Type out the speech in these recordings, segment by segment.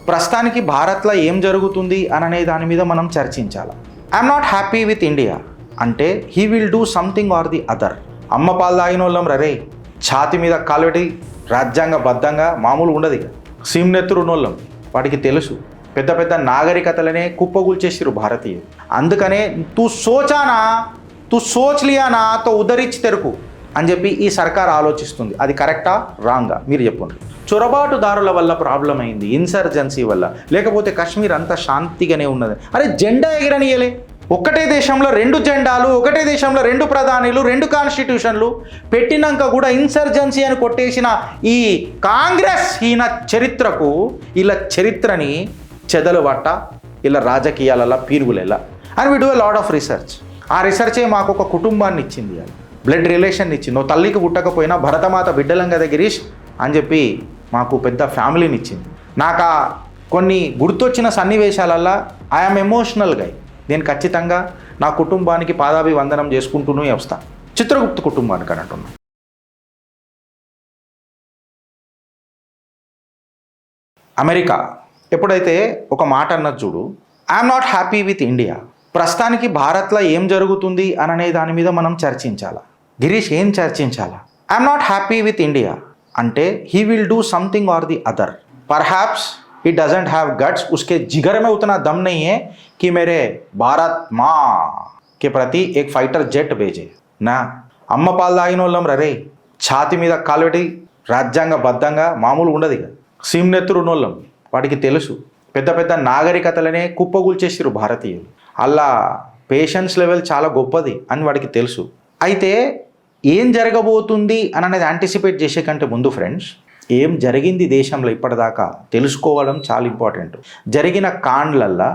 ప్రస్తుతానికి భారత్లో ఏం జరుగుతుంది అనే దాని మీద మనం చర్చించాలి. I'm not happy with India అంటే he will do something or the other. అమ్మ పాలు తాగిన వాళ్ళం రరే, ఛాతి మీద కాలుపెట్టి రాజ్యాంగబద్ధంగా మామూలు ఉండదు. ఇక సిమ్నెత్తురు ఉన్నోళ్ళం, వాడికి తెలుసు పెద్ద పెద్ద నాగరికతలనే కుప్పగూల్చేసిరు భారతీయులు. అందుకనే తూ సోచానా తూ సోచ్ లియానా తో ఉదరిచ్చి తెరుకు అని చెప్పి ఈ సర్కార్ ఆలోచిస్తుంది. అది కరెక్టా రాంగా మీరు చెప్పండి. చొరబాటుదారుల వల్ల ప్రాబ్లం అయింది, ఇన్సర్జెన్సీ వల్ల, లేకపోతే కాశ్మీర్ అంతా శాంతిగానే ఉన్నది. అరే జెండా ఎగరనీయలే, ఒక్కటే దేశంలో రెండు జెండాలు, ఒకటే దేశంలో రెండు ప్రధానిలు, రెండు కాన్స్టిట్యూషన్లు పెట్టినాక కూడా ఇన్సర్జెన్సీ అని కొట్టేసిన ఈ కాంగ్రెస్ హీన చరిత్రకు ఇలా చరిత్రని చెదలు పట్ట ఇలా రాజకీయాలలో పీరుగులేలా and we do a lot of research. ఆ రీసెర్చే మాకు ఒక కుటుంబాన్ని ఇచ్చింది, బ్లడ్ రిలేషన్ ఇచ్చింది. ఓ తల్లికి పుట్టకపోయినా భరతమాత బిడ్డలంగా గిరీష్ అని చెప్పి మాకు పెద్ద ఫ్యామిలీని ఇచ్చింది. నాకు కొన్ని గుర్తొచ్చిన సన్నివేశాలల్లో ఐఎమ్ ఎమోషనల్ గై. నేను ఖచ్చితంగా నా కుటుంబానికి పాదాభివందనం చేసుకుంటూనే వస్తాను. చిత్రగుప్త కుటుంబానికి అని అంటున్నాను. అమెరికా ఎప్పుడైతే ఒక మాట అన్నది చూడు, I'm not happy with India. ప్రస్తుతానికి భారత్లో ఏం జరుగుతుంది అనే దాని మీద మనం చర్చించాలి. గిరీష్ ఏం చర్చించాలా? I'm not happy with India అంటే he will do something or the other. Perhaps he doesn't have guts, उसके जिगर में उतना दम नहीं है कि मेरे भारत माँ के प्रति एक फाइटर जेट भेजे ना. అమ్మ పాలు తాగిన వాళ్ళం రరే, ఛాతి మీద కాలుపెట్టి రాజ్యాంగబద్ధంగా మామూలు ఉండదు. ఇక సిమ్నెత్తురు ఉన్నోళ్ళం, వాడికి తెలుసు పెద్ద పెద్ద నాగరికతలనే కుప్పగూల్చేసిరు భారతీయులు. అలా పేషెన్స్ లెవెల్ చాలా గొప్పది అని వాడికి తెలుసు. అయితే ఏం జరగబోతుంది అనేది యాంటిసిపేట్ చేసే కంటే ముందు ఫ్రెండ్స్, ఏం జరిగింది దేశంలో ఇప్పటిదాకా తెలుసుకోవడం చాలా ఇంపార్టెంట్. జరిగిన కాండ్లల్లో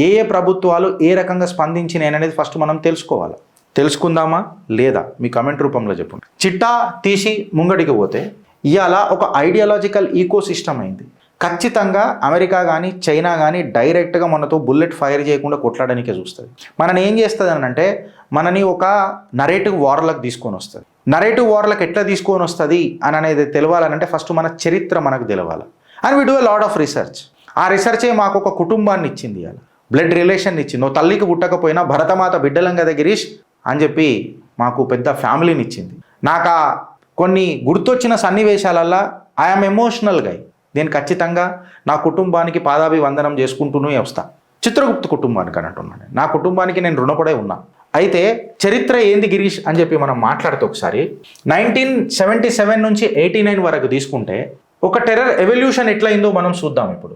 ఏ ఏ ప్రభుత్వాలు ఏ రకంగా స్పందించినాయి అనేది ఫస్ట్ మనం తెలుసుకోవాలి. తెలుసుకుందామా లేదా మీ కమెంట్ రూపంలో చెప్పండి. చిట్టా తీసి ముంగడికి పోతే ఇవాళ ఒక ఐడియాలజికల్ ఈకో సిస్టమ్ అయింది. ఖచ్చితంగా అమెరికా కానీ చైనా కానీ డైరెక్ట్గా మనతో బుల్లెట్ ఫైర్ చేయకుండా కొట్లాడడానికే చూస్తుంది. మనని ఏం చేస్తుంది అని అంటే మనని ఒక నరేటివ్ వార్లకు తీసుకొని వస్తుంది. నరేటివ్ వార్లకు ఎట్లా తీసుకొని వస్తుంది అని అనేది తెలవాలంటే ఫస్ట్ మన చరిత్ర మనకు తెలవాలి. And we do a lot of research. ఆ రీసెర్చే మాకు ఒక కుటుంబాన్ని ఇచ్చింది, ఇవాళ బ్లడ్ రిలేషన్ ఇచ్చింది. ఓ తల్లికి పుట్టకపోయినా భరతమాత బిడ్డలంగా గిరీష్ అని చెప్పి మాకు పెద్ద ఫ్యామిలీని ఇచ్చింది. నాకు కొన్ని గుర్తొచ్చిన సన్నివేశాలల్లో ఐఎమ్ ఎమోషనల్ గై. నేను ఖచ్చితంగా నా కుటుంబానికి పాదాభివందనం చేసుకుంటూనే వస్తాను. చిత్రగుప్త కుటుంబానికి అని అంటున్నాను. నా కుటుంబానికి నేను రుణపడే ఉన్నా. అయితే చరిత్ర ఏంది గిరీష్ అని చెప్పి మనం మాట్లాడితే ఒకసారి 1977 నుంచి 89 వరకు తీసుకుంటే ఒక టెర్రర్ ఎవల్యూషన్ ఎట్లయిందో మనం చూద్దాం. ఇప్పుడు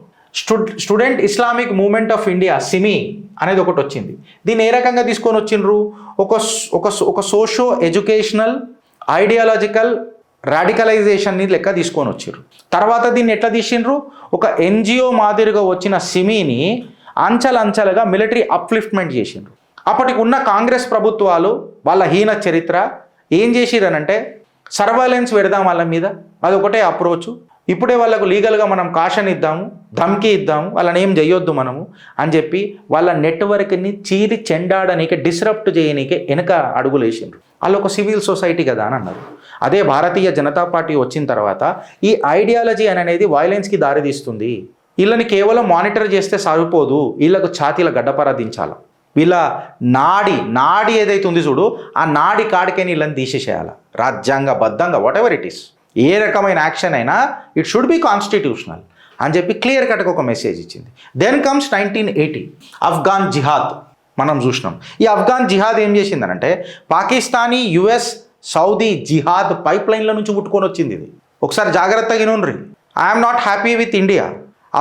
student Islamic movement of India SIMI అనేది ఒకటి వచ్చింది. దీన్ని ఏ రకంగా తీసుకొని వచ్చిండ్రు? ఒక సోషో ఎడ్యుకేషనల్ ఐడియాలజికల్ రాడికలైజేషన్ని లెక్క తీసుకొని వచ్చిర్రు. తర్వాత దీన్ని ఎట్లా తీసిండ్రు? ఒక ఎన్జిఓ మాదిరిగా వచ్చిన సిమిని అంచెలంచెలుగా మిలిటరీ అప్లిఫ్ట్మెంట్ చేసిండ్రు. అప్పటికి ఉన్న కాంగ్రెస్ ప్రభుత్వాలు వాళ్ళ హీన చరిత్ర ఏం చేసిరనంటే సర్వైలెన్స్ పెడదాం వాళ్ళ మీద, అదొకటే అప్రోచ్. ఇప్పుడే వాళ్ళకు లీగల్గా మనం కాషన్ ఇద్దాము, ధమ్కి ఇద్దాము, వాళ్ళని ఏం చేయొద్దు మనము అని చెప్పి వాళ్ళ నెట్వర్క్ని చీరి చెండాడనీకే డిస్రప్ట్ చేయనీకే వెనక అడుగులు వేసిండ్రు. వాళ్ళు ఒక సివిల్ సొసైటీ కదా అని అన్నారు. అదే భారతీయ జనతా పార్టీ వచ్చిన తర్వాత ఈ ఐడియాలజీ అనేది వైలెన్స్కి దారితీస్తుంది. వీళ్ళని కేవలం మానిటర్ చేస్తే సరిపోదు, వీళ్ళకు ఛాతీల గడ్డపరాధించాలి. వీళ్ళ నాడి ఏదైతే ఉంది చూడు, ఆ నాడి కాడికే వీళ్ళని తీసేసేయాలి రాజ్యాంగబద్ధంగా. వాట్ ఎవర్ ఇట్ ఈస్, ఏ రకమైన యాక్షన్ అయినా ఇట్ షుడ్ బి కాన్స్టిట్యూషనల్ అని చెప్పి క్లియర్ కట్గా ఒక మెసేజ్ ఇచ్చింది. Then comes 1980 Afghan jihad. మనం చూసినాం ఈ అఫ్ఘాన్ జిహాద్ ఏం చేసిందనంటే Pakistani US Saudi jihad pipe లైన్ల నుంచి ముట్టుకొని వచ్చింది. ఇది ఒకసారి జాగ్రత్తగా వినుండ్రి. I'm not happy with India.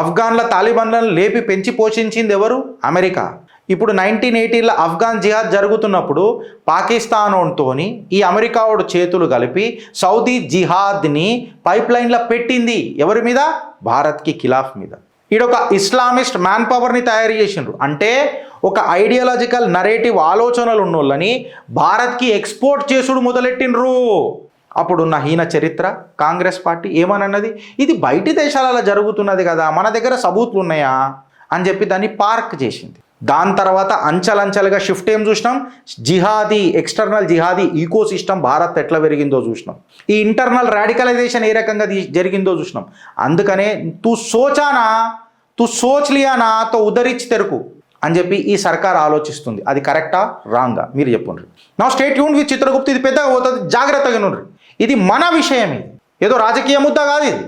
ఆఫ్ఘన్ల తాలిబాన్లను లేపి పెంచి పోషించింది ఎవరు? అమెరికా. ఇప్పుడు 1980లో అఫ్ఘాన్ జిహాద్ జరుగుతున్నప్పుడు పాకిస్తాన్తోని ఈ అమెరికా వాడు చేతులు కలిపి సౌదీ జిహాద్ని పైప్ లైన్లో పెట్టింది. ఎవరి మీద? భారత్కి ఖిలాఫ్ మీద. ఈడొక ఇస్లామిస్ట్ మ్యాన్ పవర్ని తయారు చేసిండ్రు. అంటే ఒక ఐడియాలజికల్ నరేటివ్ ఆలోచనలు ఉన్నోళ్ళని భారత్కి ఎక్స్పోర్ట్ చేసుడు మొదలెట్టిండ్రు. అప్పుడున్న హీన చరిత్ర కాంగ్రెస్ పార్టీ ఏమనన్నది, ఇది బయటి దేశాలలో జరుగుతున్నది కదా, మన దగ్గర సబూతులు ఉన్నాయా అని చెప్పి దాన్ని పార్క్ చేసింది. దాని తర్వాత అంచెలంచెలుగా షిఫ్ట్ ఏం చూసినాం? జిహాదీ ఎక్స్టర్నల్ జిహాదీ ఈకో సిస్టమ్ భారత్ ఎట్లా పెరిగిందో చూసినాం. ఈ ఇంటర్నల్ రాడికలైజేషన్ ఏ రకంగా జరిగిందో చూసినాం. అందుకనే తూ తు సోచ్ లియా నా తో ఉదరిచ్ తెరుకు అని చెప్పి ఈ సర్కార్ ఆలోచిస్తుంది. అది కరెక్టా రాంగా మీరు చెప్పండి. నా స్టేట్ యూన్ విత్ చిత్రగుప్త ఇది పెద్దగా పోతుంది, జాగ్రత్తగా నుండి. ఇది మన విషయం, ఇది ఏదో రాజకీయ ముద్ద కాదు. ఇది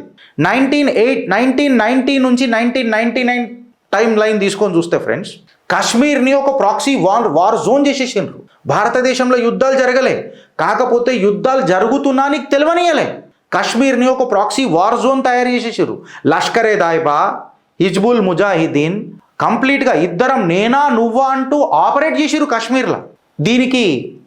1990 నుంచి 1999 టైం లైన్ తీసుకొని చూస్తే ఫ్రెండ్స్, కాశ్మీర్ని ఒక ప్రాక్సీ వార్ జోన్ చేసేసిండ్రు. భారతదేశంలో యుద్ధాలు జరగలే, కాకపోతే యుద్ధాలు జరుగుతున్నా నీకు తెలియనియలే. కాశ్మీర్ని ఒక ప్రాక్సీ వార్ జోన్ తయారు చేసేసారు. లష్కరే దాయిబా, హిజ్బుల్ ముజాహిదీన్ కంప్లీట్గా ఇద్దరం నేనా నువ్వా అంటూ ఆపరేట్ చేసిరు కాశ్మీర్లో. దీనికి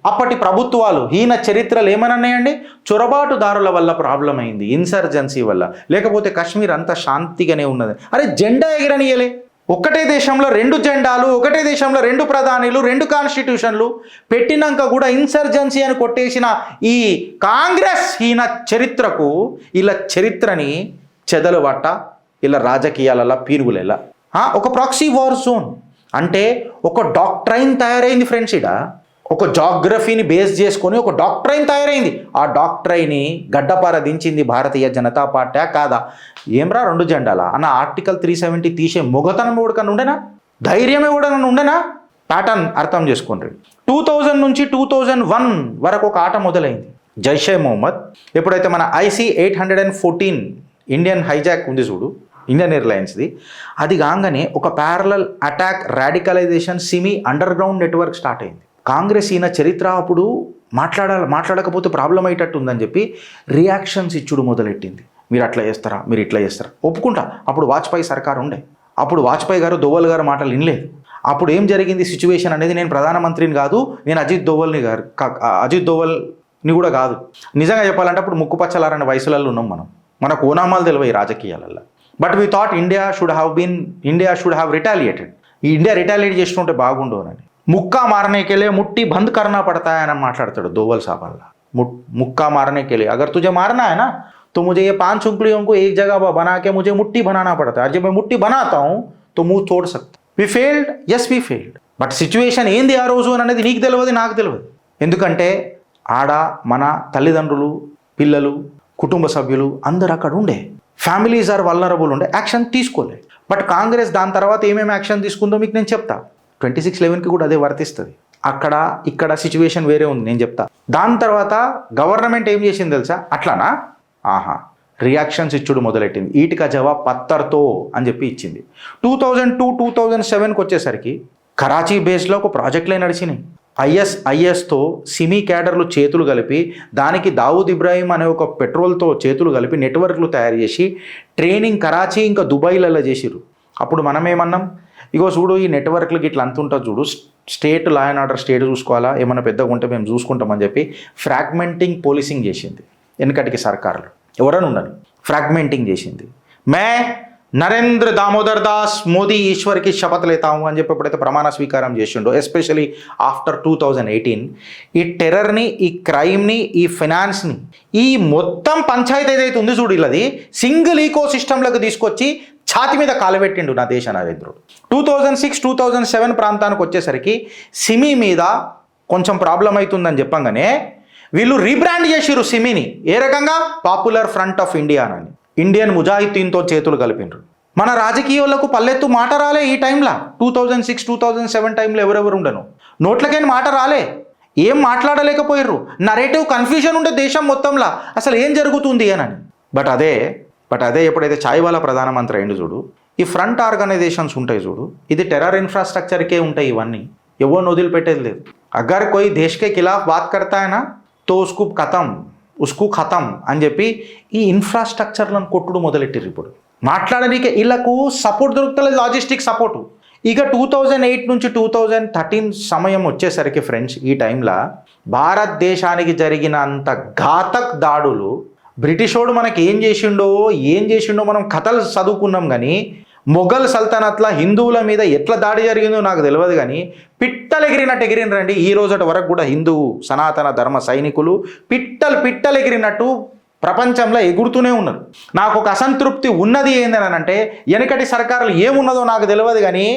అప్పటి ప్రభుత్వాలు హీన చరిత్రలు ఏమన్నాయండి, చొరబాటుదారుల వల్ల ప్రాబ్లం అయింది, ఇన్సర్జెన్సీ వల్ల, లేకపోతే కాశ్మీర్ అంత శాంతిగానే ఉన్నది. అరే జెండా ఎగరనియలే, ఒక్కటే దేశంలో 2 జెండాలు, ఒకటే దేశంలో 2 ప్రధానిలు, 2 కాన్స్టిట్యూషన్లు పెట్టినాక కూడా ఇన్సర్జెన్సీ అని కొట్టేసిన ఈ కాంగ్రెస్ హీన చరిత్రకు ఇలా చరిత్రని చెదలుబట్ట, ఇలా రాజకీయాలలో పీరుగులేలా. ఒక ప్రాక్సీ వార్ జోన్ అంటే ఒక డాక్ట్రైన్ తయారైంది ఫ్రెండ్స్. ఇడ ఒక జాగ్రఫీని బేస్ చేసుకొని ఒక డాక్ట్రైన్ తయారైంది. ఆ డాక్ట్రైన్ని గడ్డపార దించింది భారతీయ జనతా పార్టీ కాదా? ఏమ్రా 2 జెండాలా అన్న ఆర్టికల్ 370 తీసే మొగతనం ఎవడికన్నా ఉండేనా? ధైర్యం ఎవడన్నా ఉండేనా? ప్యాటర్న్ అర్థం చేసుకోండి. 2000 నుంచి 2001 వరకు ఒక ఆట మొదలైంది. జైషే మొహమ్మద్ ఎప్పుడైతే మన IC-814 ఇండియన్ హైజాక్ ఉంది చూడు, ఇండియన్ ఎయిర్లైన్స్ది, అది కాగానే ఒక parallel attack radicalisation Simi under ground network start అయింది. కాంగ్రెస్ ఈయన చరిత్ర అప్పుడు మాట్లాడకపోతే ప్రాబ్లం అయ్యేటట్టు ఉందని చెప్పి రియాక్షన్స్ ఇచ్చుడు మొదలెట్టింది. మీరు అట్లా చేస్తారా, మీరు ఇట్లా చేస్తారా, ఒప్పుకుంటా. అప్పుడు వాజ్పేయి సర్కార్ ఉండే, అప్పుడు వాజ్పేయి గారు దోవల్ గారు మాటలు వినలేదు. అప్పుడు ఏం జరిగింది సిచ్యువేషన్ అనేది, నేను ప్రధానమంత్రిని కాదు, నేను అజిత్ దోవల్ని కూడా కాదు. నిజంగా చెప్పాలంటే అప్పుడు ముక్కుపచ్చలారనే వయసులలో ఉన్నాం మనం, మనకు ఓనామాలు తెలివై రాజకీయాలలో. But we thought India should have retaliated. ఈ ఇండియా రిటాలియేట్ చేస్తుంటే బాగుండు అని. ముక్కా మారనేకెళ్ళే ముట్టి బంద్ కర్నా పడతాయని మాట్లాడతాడు దోవల్ సాబల్లా. ముక్కా మారనేకెళ్ళే అగర్ తుझे मारना है ना तो मुझे ये 5 उंगलियों को एक जगह बना के मुझे मुट्ठी बनाना पड़ता है. जब मैं मुट्ठी बनाता हूँ तो मुंह तोड़ सकता. We failed, yes we failed. But situation ఏంది ఆ రోజు అనేది నీకు తెలియదు, నాకు తెలియదు. ఎందుకంటే ఆడ మన తల్లిదండ్రులు, పిల్లలు, కుటుంబ సభ్యులు అందరు అక్కడ ఉండే. ఫ్యామిలీస్ ఆర్ వల్నరబుల్ ఉండే, యాక్షన్ తీసుకోలే. బట్ కాంగ్రెస్ దాని తర్వాత ఏమేమి యాక్షన్ తీసుకుందో మీకు నేను చెప్తా. 26/11కి కూడా అదే వర్తిస్తుంది. అక్కడ ఇక్కడ సిచ్యువేషన్ వేరే ఉంది, నేను చెప్తా. దాని తర్వాత గవర్నమెంట్ ఏం చేసింది తెలుసా? అట్లానా రియాక్షన్స్ ఇచ్చుడు మొదలెట్టింది. ఈటికా జవాబ్ పత్తర్తో అని చెప్పి ఇచ్చింది. 2002-2007కి వచ్చేసరికి కరాచీ బేస్లో ఒక ప్రాజెక్టులే నడిచినాయి. ఐఎస్తో సిమీ క్యాడర్లు చేతులు కలిపి, దానికి దావూద్ ఇబ్రాహీం అనే ఒక పెట్రోల్తో చేతులు కలిపి నెట్వర్క్లు తయారు చేసి ట్రైనింగ్ కరాచీ ఇంకా దుబాయ్లలో చేసిరు. అప్పుడు మనం ఏమన్నాం, ఇగో చూడు ఈ నెట్వర్క్లకి ఇట్లా అంత ఉంటుంది చూడు, state law and order state చూసుకోవాలా, ఏమైనా పెద్దగా ఉంటే మేము చూసుకుంటామని చెప్పి ఫ్రాగ్మెంటింగ్ పోలీసింగ్ చేసింది. వెనకటికి సర్కారులు ఎవరైనా ఉండని ఫ్రాగ్మెంటింగ్ చేసింది. మే నరేంద్ర దామోదర్ దాస్ మోదీ ఈశ్వర్కి శపథ లేతాము అని చెప్పి ఎప్పుడైతే ప్రమాణ స్వీకారం చేసిండో, ఎస్పెషలీ ఆఫ్టర్ 2018, ఈ టెర్రర్ని, ఈ క్రైమ్ని, ఈ ఫైనాన్స్ని, ఈ మొత్తం పంచాయతీ ఏదైతే ఉంది చూడు, ఇలాది సింగిల్ ఈకో సిస్టంలోకి తీసుకొచ్చి ఛాతి మీద కాలబెట్టిండు నా దేశ నరేంద్రుడు. 2006-2007 ప్రాంతానికి వచ్చేసరికి సిమీ మీద కొంచెం ప్రాబ్లం అవుతుందని చెప్పంగానే వీళ్ళు రీబ్రాండ్ చేసిరు సిమీని. ఏ రకంగా? పాపులర్ ఫ్రంట్ ఆఫ్ ఇండియా అని, ఇండియన్ ముజాహిద్దీన్తో చేతులు కలిపినరు. మన రాజకీయాలకు పల్లెత్తు మాట రాలే ఈ టైంలో. 2006-2007 టైంలో ఎవరెవరు ఉండను, నోట్లకైనా మాట రాలే, ఏం మాట్లాడలేకపోయారు. నరేటివ్ కన్ఫ్యూజన్ ఉండే దేశం మొత్తంలో అసలు ఏం జరుగుతుంది అని. బట్ అదే ఎప్పుడైతే చాయ్వాలా ప్రధానమంత్రి అయిండు చూడు, ఈ ఫ్రంట్ ఆర్గనైజేషన్స్ ఉంటాయి చూడు, ఇది టెర్రర్ ఇన్ఫ్రాస్ట్రక్చర్కే ఉంటాయి. ఇవన్నీ ఎవరిని వదిలిపెట్టేది లేదు. అగర్ కోయి దేశ్కే ఖిలాఫ్ బాత్ కర్తా హై నా తో ఉస్కు ఖతం అని చెప్పి ఈ ఇన్ఫ్రాస్ట్రక్చర్లను కొట్టుడు మొదలెట్టిరు. ఇప్పుడు మాట్లాడడానికి వీళ్ళకు సపోర్ట్ దొరుకుతలేదు, లాజిస్టిక్ సపోర్టు. ఇక 2008 నుంచి 2013 సమయం వచ్చేసరికి ఫ్రెండ్స్, ఈ టైంలో భారతదేశానికి జరిగిన అంత ఘాతక్ దాడులు, బ్రిటిషోడు మనకి ఏం చేసిండో మనం కథలు చదువుకున్నాం. కానీ మొఘల్ సల్తనత్ల హిందువుల మీద ఎట్లా దాడి జరిగిందో నాకు తెలియదు. కానీ పిట్టలెగిరినట్టు ఎగిరినరండి. ఈ రోజటి వరకు కూడా హిందూ సనాతన ధర్మ సైనికులు పిట్టలెగిరినట్టు ప్రపంచంలో ఎగురుతూనే ఉన్నారు. నాకు ఒక అసంతృప్తి ఉన్నది ఏందనంటే, వెనకటి సర్కారులు ఏమున్నదో నాకు తెలియదు. కానీ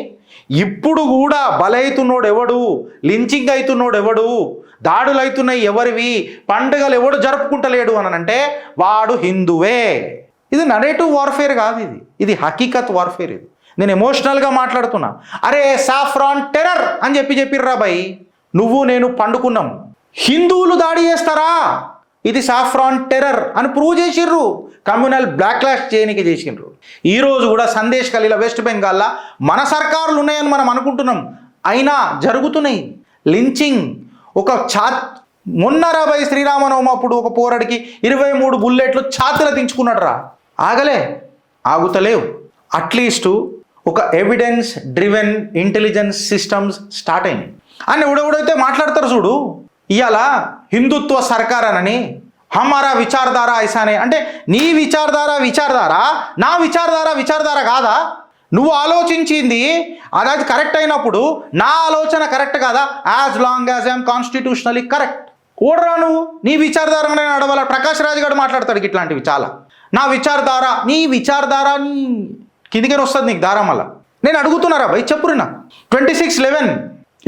ఇప్పుడు కూడా బలైతున్నోడు ఎవడు, లించింగ్ అవుతున్నోడు ఎవడు, దాడులు అవుతున్నాయి ఎవరివి, పండుగలు ఎవడు జరుపుకుంటలేడు అనంటే వాడు హిందువే. ఇది నరేటివ్ వార్ఫేర్ కాదు, ఇది హకీకత్ వార్ఫేర్. ఇది నేను ఎమోషనల్గా మాట్లాడుతున్నా. అరే సాఫ్రాన్ టెర్రర్ అని చెప్పిర్రా భయ్. నువ్వు నేను పండుకున్నాం, హిందువులు దాడి చేస్తారా, ఇది సాఫ్రాన్ టెర్రర్ అని ప్రూవ్ చేసిర్రు. కమ్యూనల్ బ్లాక్లాష్ చేయనికి చేసిండ్రు. ఈరోజు కూడా సందేశ్ ఖలీల వెస్ట్ బెంగాల్లో మన సర్కారులు ఉన్నాయని మనం అనుకుంటున్నాం, అయినా జరుగుతున్నాయి లించింగ్. ఒక మొన్న రాబోయే శ్రీరామనవమి అప్పుడు ఒక పోరడికి 23 బుల్లెట్లు ఛాతీలో దించుకున్నాడు రా. ఆగుతలేవు. అట్లీస్ట్ ఒక evidence driven intelligence systems start అయినాయి అని ఎవడెవడైతే మాట్లాడతారు చూడు. ఇవాళ హిందుత్వ సర్కార్ అనని హమారా విచారధార ఐసానే అంటే నీ విచారధార నా విచారధార కాదా? నువ్వు ఆలోచించింది అది కరెక్ట్ అయినప్పుడు నా ఆలోచన కరెక్ట్ కాదా? As long as I'm constitutionally correct. ఓడరా నువ్వు నీ విచారధారనే నడవాల. ప్రకాష్ రాజ్ గారు మాట్లాడతాడు ఇట్లాంటివి చాలా. నా విచారధార నీ కిందికే వస్తుంది నీకు దారం. వల్ల నేను అడుగుతున్నారా భయ్ చెప్పురు నా 26/11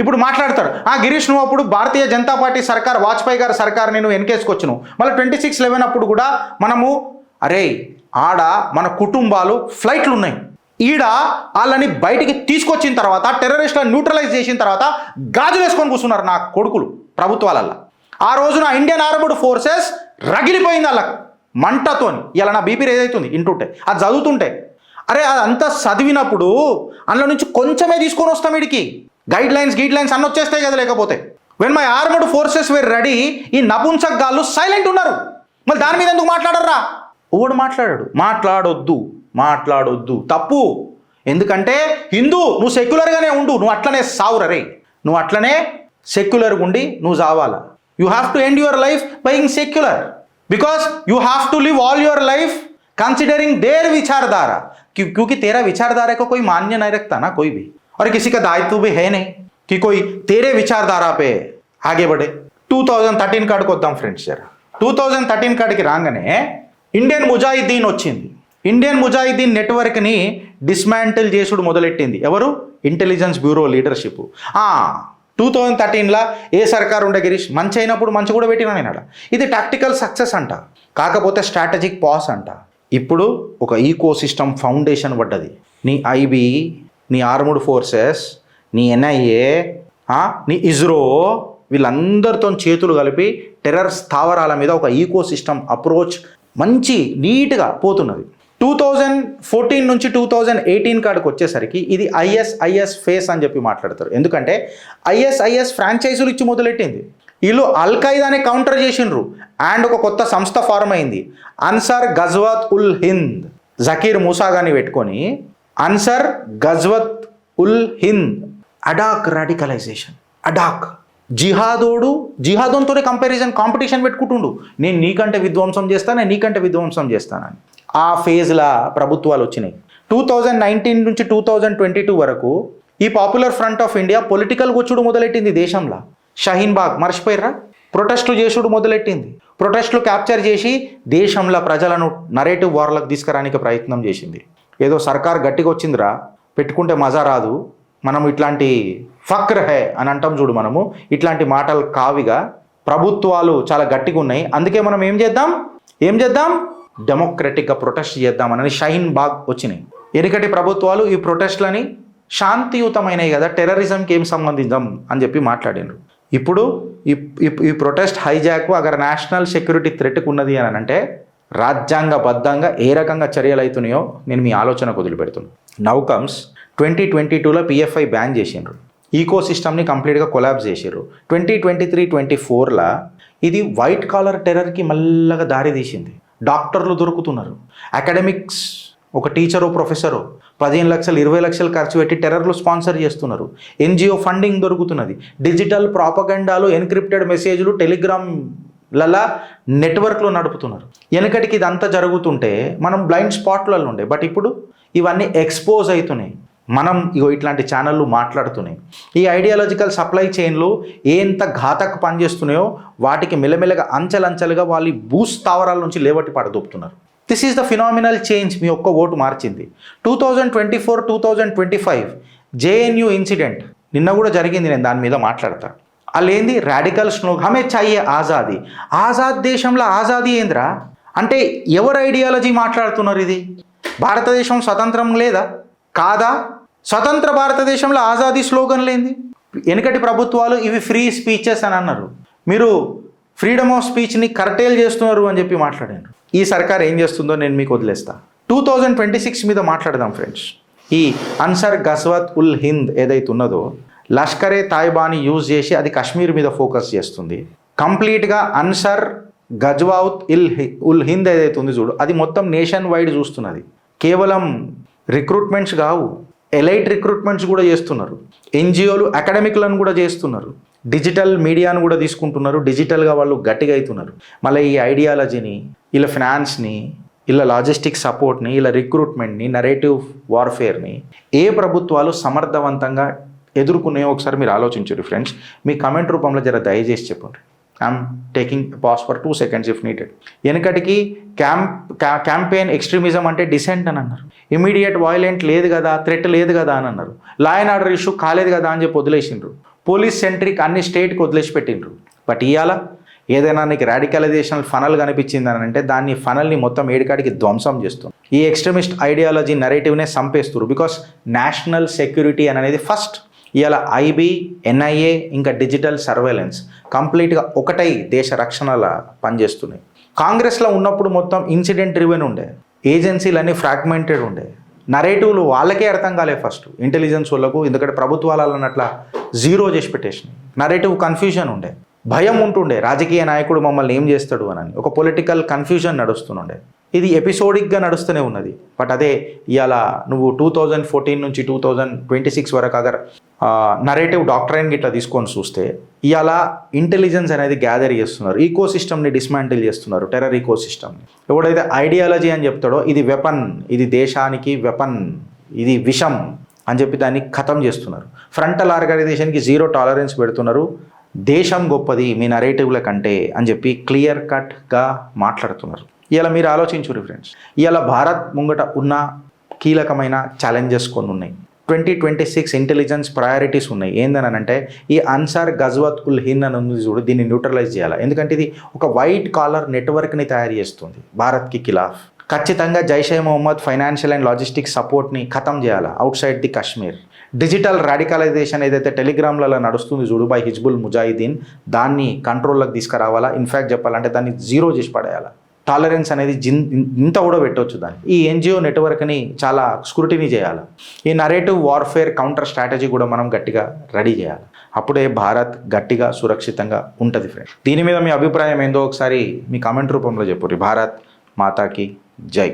ఇప్పుడు మాట్లాడతాడు. గిరీష్ నువ్వు అప్పుడు భారతీయ జనతా పార్టీ సర్కార్ వాజ్పేయి గారి సర్కార్ నేను వెనకేసుకొచ్చును. మళ్ళీ 26/11 అప్పుడు కూడా మనము అరే ఆడ మన కుటుంబాలు ఫ్లైట్లు ఉన్నాయి, ఈడ వాళ్ళని బయటికి తీసుకొచ్చిన తర్వాత టెర్రరిస్టులను న్యూట్రలైజ్ చేసిన తర్వాత గాజులు వేసుకొని కూర్చున్నారు నా కొడుకులు ప్రభుత్వాలల్లో. ఆ రోజున ఇండియన్ ఆర్మ్డ్ ఫోర్సెస్ రగిలిపోయింది వాళ్ళ మంటతోని. ఇలా నా బీపీ రేజ్ అవుతుంది ఇంటుంటే అది చదువుతుంటే. అరే అదంతా చదివినప్పుడు అందులో నుంచి కొంచెమే తీసుకొని వస్తాం. వీడికి గైడ్ లైన్స్ అన్నీ వచ్చేస్తాయి కదా. లేకపోతే when my armed forces were ready, ఈ నపుంసక్ గాళ్ళు సైలెంట్ ఉన్నారు. మళ్ళీ దాని మీద ఎందుకు మాట్లాడరా? ఓడు మాట్లాడొద్దు తప్పు. ఎందుకంటే హిందూ నువ్వు సెక్యులర్గానే ఉండు, నువ్వు అట్లనే సావురరే, నువ్వు అట్లనే సెక్యులర్గా ఉండి నువ్వు చావాలా. You have to end your life being secular because you have to live all your life considering their विचारधारा, क्योंकि तेरा विचारधारा को कोई मान्य नहीं रखता ना कोई भी, और किसी का दायित्व भी है नहीं कि कोई तेरे विचारधारा पे आगे बढ़े. 2013 కాడికి వద్దాం ఫ్రెండ్స్. జరా 2013 కాడికి రాగానే ఇండియన్ ముజాహిద్దీన్ వచ్చింది. ఇండియన్ ముజాహిద్దీన్ నెట్వర్క్ని డిస్మాంటిల్ చేసుడు మొదలెట్టింది ఎవరు? Intelligence bureau leadership. 2013లో ఏ సర్కారు ఉండే గిరీష్? మంచి అయినప్పుడు మంచి కూడా పెట్టినా నేను. ఇది టాక్టికల్ సక్సెస్ అంట, కాకపోతే స్ట్రాటజిక్ పాస్ అంట. ఇప్పుడు ఒక ఈకో సిస్టమ్ ఫౌండేషన్ పడ్డది. నీ ఐబీ, నీ ఆర్మ్డ్ ఫోర్సెస్, నీ ఎన్ఐఏ, నీ ఇజ్రో, వీళ్ళందరితో చేతులు కలిపి టెర్రర్ స్థావరాల మీద ఒక ఈకో సిస్టమ్ అప్రోచ్ మంచి నీట్గా పోతున్నది. 2014 నుంచి 2018 కాడికి వచ్చేసరికి ఇది ఐఎస్ఐఎస్ ఫేస్ అని చెప్పి మాట్లాడతారు. ఎందుకంటే ఐఎస్ఐఎస్ ఫ్రాంచైజీలు ఇచ్చి మొదలెట్టింది. వీళ్ళు అల్ఖైదాని కౌంటర్ చేసిండ్రు అండ్ ఒక కొత్త సంస్థ ఫార్మ్ అయింది, అన్సర్ గజ్వత్ ఉల్ హింద్. జకీర్ మూసాగాని పెట్టుకొని Ansar Ghazwat ul Hind. Ad hoc radicalisation, ad hoc జిహాదోన్తోనే కాంపిటీషన్ పెట్టుకుంటుండు. నేను నీకంటే విధ్వంసం చేస్తానని. ఆ ఫేజ్లా ప్రభుత్వాలు వచ్చినాయి. 2019 నుంచి 2022 వరకు ఈ Popular Front of India political వచ్చుడు మొదలెట్టింది దేశంలో. షహీన్ బాగ్ మర్చిపోయారా? ప్రొటెస్టులు చేసుడు మొదలెట్టింది. ప్రొటెస్టులు క్యాప్చర్ చేసి దేశంలో ప్రజలను నరేటివ్ వార్లకు తీసుకురానికి ప్రయత్నం చేసింది. ఏదో సర్కార్ గట్టిగా వచ్చిందిరా, పెట్టుకుంటే మజా రాదు, మనం ఇట్లాంటి ఫక్ర్ హై అని అంటాం చూడు, మనము ఇట్లాంటి మాటలు కావిగా ప్రభుత్వాలు చాలా గట్టిగా ఉన్నాయి. అందుకే మనం ఏం చేద్దాం డెమోక్రటిక్గా ప్రొటెస్ట్ చేద్దామని షహీన్ బాగ్ వచ్చినాయి. ఎనికటి ప్రభుత్వాలు ఈ ప్రొటెస్ట్లని శాంతియుతమైనవి కదా, టెర్రరిజంకి ఏం సంబంధించం అని చెప్పి మాట్లాడినారు. ఇప్పుడు ఈ ప్రొటెస్ట్ హైజాక్ అగర్ నేషనల్ సెక్యూరిటీ థ్రెట్కి ఉన్నది అని అంటే రాజ్యాంగబద్ధంగా ఏ రకంగా చర్యలు అవుతున్నాయో నేను మీ ఆలోచనకు వదిలిపెడుతున్నాను. నౌ కమ్స్ 2022లో పిఎఫ్ఐ బ్యాన్ చేసిండ్రు, ఈకో సిస్టమ్ని కంప్లీట్గా కొలాబ్స్ చేసారు. 2023-24లో ఇది వైట్ కాలర్ టెర్రర్కి మళ్ళగా దారి తీసింది. డాక్టర్లు దొరుకుతున్నారు, అకాడమిక్స్ ఒక టీచరు ప్రొఫెసరు 15 లక్షలు 20 లక్షలు ఖర్చు పెట్టి టెర్రర్లు స్పాన్సర్ చేస్తున్నారు. ఎన్జిఓ ఫండింగ్ దొరుకుతున్నది. డిజిటల్ ప్రాపగండాలు, ఎన్క్రిప్టెడ్ మెసేజ్లు టెలిగ్రామ్లలో నెట్వర్క్లు నడుపుతున్నారు. వెనకటికి ఇదంతా జరుగుతుంటే మనం బ్లైండ్ స్పాట్లలో ఉండే, బట్ ఇప్పుడు ఇవన్నీ ఎక్స్పోజ్ అవుతున్నాయి. మనం ఇట్లాంటి ఛానళ్ళు మాట్లాడుతున్నాయి. ఈ ఐడియాలజికల్ సప్లై చైన్లు ఎంత ఘాతకు పనిచేస్తున్నాయో వాటికి మెల్లమెల్లగా అంచెలంచెలుగా వాళ్ళు భూస్థావరాల నుంచి లేవట్టి పడదొప్పుతున్నారు. This is the phenomenal change మీ ఒక్క ఓటు మార్చింది. 2024-2025 జేఎన్యూ ఇన్సిడెంట్ నిన్న కూడా జరిగింది, నేను దాని మీద మాట్లాడతా. వాళ్ళు ఏంది రాడికల్ స్లోగన్ హమే చాయే ఆజాదీ. ఆజాద్ దేశంలో ఆజాదీ ఏంద్రా అంటే ఎవరు ఐడియాలజీ మాట్లాడుతున్నారు? ఇది భారతదేశం స్వతంత్రం లేదా? కాదా? స్వతంత్ర భారతదేశంలో ఆజాదీ స్లోగన్ లేంది. వెనుకటి ప్రభుత్వాలు ఇవి ఫ్రీ స్పీచెస్ అని అన్నారు. మీరు ఫ్రీడమ్ ఆఫ్ స్పీచ్ని కర్టేల్ చేస్తున్నారు అని చెప్పి మాట్లాడారు. ఈ సర్కార్ ఏం చేస్తుందో నేను మీకు వదిలేస్తా. 2026 మీద మాట్లాడదాం ఫ్రెండ్స్. ఈ అన్సర్ గజ్వత్ ఉల్ హింద్ ఏదైతే ఉన్నదో లష్కరే తాయిబాని యూజ్ చేసి అది కశ్మీర్ మీద ఫోకస్ చేస్తుంది. కంప్లీట్గా అన్సర్ గజ్వాత్ ఉల్ హింద్ ఏదైతే ఉంది చూడు, అది మొత్తం నేషన్ వైడ్ చూస్తున్నది. కేవలం రిక్రూట్మెంట్స్ కావు, ఎలైట్ రిక్రూట్మెంట్స్ కూడా చేస్తున్నారు. ఎన్జిఓలు అకాడమిక్లను కూడా చేస్తున్నారు. డిజిటల్ మీడియాను కూడా తీసుకుంటున్నారు. డిజిటల్గా వాళ్ళు గట్టిగా అవుతున్నారు. మళ్ళీ ఈ ఐడియాలజీని, ఇలా ఫినాన్స్ని, ఇలా లాజిస్టిక్ సపోర్ట్ని, ఇలా రిక్రూట్మెంట్ని, నరేటివ్ వార్ఫేర్ని ఏ ప్రభుత్వాలు సమర్థవంతంగా ఎదుర్కొనే ఒకసారి మీరు ఆలోచించరు ఫ్రెండ్స్. మీ కమెంట్ రూపంలో జర దయచేసి చెప్పండి. I'm taking pass for 2 seconds if needed. వెనకటికి క్యాంపెయిన్ ఎక్స్ట్రీమిజం అంటే డిసెంట్ అని అన్నారు. ఇమీడియట్ వాయిలెంట్ లేదు కదా, థ్రెట్ లేదు కదా అని అన్నారు. లా అండ్ ఆర్డర్ ఇష్యూ కాలేదు కదా అని చెప్పి వదిలేసిండ్రు. పోలీస్ సెంట్రిక్ అన్ని స్టేట్కి వదిలేసి పెట్టిండ్రు. బట్ ఇవాళ ఏదైనా నీకు రాడికలైజేషన్ ఫనల్ కనిపించింది అని అంటే దాన్ని ఫనల్ని మొత్తం ఏడికాడికి ధ్వంసం చేస్తుంది. ఈ ఎక్స్ట్రీమిస్ట్ ఐడియాలజీ నరేటివ్నే చంపేస్తారు. బికాస్ నేషనల్ సెక్యూరిటీ అనేది ఫస్ట్. ఇవాళ ఐబీ, ఎన్ఐఏ ఇంకా డిజిటల్ సర్వేలెన్స్ కంప్లీట్గా ఒకటై దేశ రక్షణలా పనిచేస్తున్నాయి. కాంగ్రెస్లో ఉన్నప్పుడు మొత్తం ఇన్సిడెంట్ డ్రివెన్ ఉండే, ఏజెన్సీలన్నీ ఫ్రాగ్మెంటెడ్ ఉండే, నరేటివ్లు వాళ్ళకే అర్థం కాలే ఫస్ట్ ఇంటెలిజెన్స్ వాళ్ళకు. ఎందుకంటే ప్రభుత్వాలు అన్నట్ల జీరో చేసి పెట్టేసినాయి. నరేటివ్ కన్ఫ్యూజన్ ఉండే, భయం ఉంటుండే, రాజకీయ నాయకుడు మమ్మల్ని ఏం చేస్తాడు అని ఒక పొలిటికల్ కన్ఫ్యూజన్ నడుస్తుండే. ఇది ఎపిసోడిక్గా నడుస్తూనే ఉన్నది. బట్ అదే ఇవాళ నువ్వు 2014 నుంచి 2026 వరకు అగర్ నరేటివ్ డాక్టరైన్ గిట్లా తీసుకొని చూస్తే ఇవాళ ఇంటెలిజెన్స్ అనేది గ్యాదర్ చేస్తున్నారు. ఈకో సిస్టమ్ని డిస్మాంటిల్ చేస్తున్నారు, టెర్రర్ ఈకో సిస్టమ్ని. ఎవడైతే ఐడియాలజీ అని చెప్తాడో ఇది వెపన్, ఇది దేశానికి వెపన్, ఇది విషం అని చెప్పి దాన్ని ఖతం చేస్తున్నారు. ఫ్రంటల్ ఆర్గనైజేషన్కి 0 టాలరెన్స్ పెడుతున్నారు. దేశం గొప్పది మీ నరేటివ్ల కంటే అని చెప్పి క్లియర్ కట్గా మాట్లాడుతున్నారు. ఇలా మీరు ఆలోచించురు ఫ్రెండ్స్. ఇలా భారత్ ముంగట ఉన్న కీలకమైన ఛాలెంజెస్ కొన్ని ఉన్నాయి. 2026 ఇంటెలిజెన్స్ ప్రయారిటీస్ ఉన్నాయి. ఏందని అంటే ఈ అన్సార్ గజ్వత్ ఉల్ హింద్ అని ఉంది చూడు, దీన్ని న్యూట్రలైజ్ చేయాలి. ఎందుకంటే ఇది ఒక వైట్ కాలర్ నెట్వర్క్ని తయారు చేస్తుంది భారత్కి ఖిలాఫ్. ఖచ్చితంగా Jaishe Mohammed financial and logistic సపోర్ట్ని ఖతం చేయాలి outside the Kashmir. Digital radicalisation ఏదైతే టెలిగ్రామ్లలో నడుస్తుంది చూడు బై హిజ్బుల్ ముజాహిదీన్, దాన్ని కంట్రోల్లోకి తీసుకురావాలా. ఇన్ఫ్యాక్ట్ చెప్పాలంటే దాన్ని 0 చేసి పడేయాలి. టాలరెన్స్ అనేది ఇంత కూడా పెట్టవచ్చు దాన్ని. ఈ ఎన్జిఓ నెట్వర్క్ని చాలా స్క్రూటినీ చేయాలి. ఈ నరేటివ్ వార్ఫేర్ కౌంటర్ స్ట్రాటజీ కూడా మనం గట్టిగా రెడీ చేయాలి. అప్పుడే భారత్ గట్టిగా సురక్షితంగా ఉంటుంది ఫ్రెండ్స్. దీని మీద మీ అభిప్రాయం ఏందో ఒకసారి మీ కామెంట్ రూపంలో చెప్పుర్రి. భారత్ మాతాకి జై.